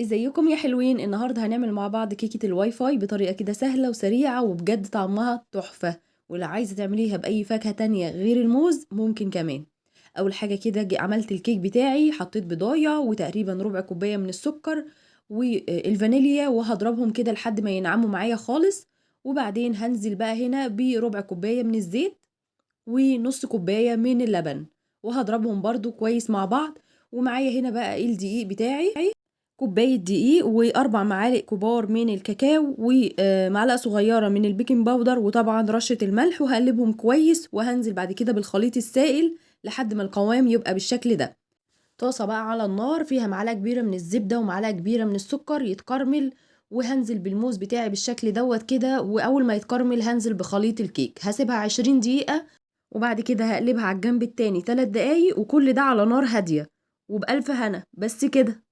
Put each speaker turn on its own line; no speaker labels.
ازيكم يا حلوين؟ النهارده هنعمل مع بعض كيكة الواي فاي بطريقة كده سهلة وسريعة وبجد طعمها تحفة. ولو عايزة تعمليها بأي فاكهة تانية غير الموز ممكن كمان. أول حاجة كده عملت الكيك بتاعي، حطيت بضاية وتقريبا ربع كوباية من السكر والفانيليا وهضربهم كده لحد ما ينعموا معايا خالص. وبعدين هنزل بقى هنا بربع كوباية من الزيت ونص كوباية من اللبن، وهضربهم برضو كويس مع بعض. ومعايا هنا بقى الدقيق بتاعي، كوباية دقيق وأربع معالق كبار من الكاكاو ومعلقة صغيرة من البيكنج باودر وطبعا رشة الملح، وهقلبهم كويس وهنزل بعد كده بالخليط السائل لحد ما القوام يبقى بالشكل ده. طاسة بقى على النار فيها معلقة كبيرة من الزبدة ومعلقة كبيرة من السكر يتكرمل، وهنزل بالموز بتاعي بالشكل دوت كده. وأول ما يتكرمل هنزل بخليط الكيك، هسيبها 20 دقيقة وبعد كده هقلبها على الجنب التاني 3 دقايق، وكل ده على نار هادية وبألف هنا. بس كده.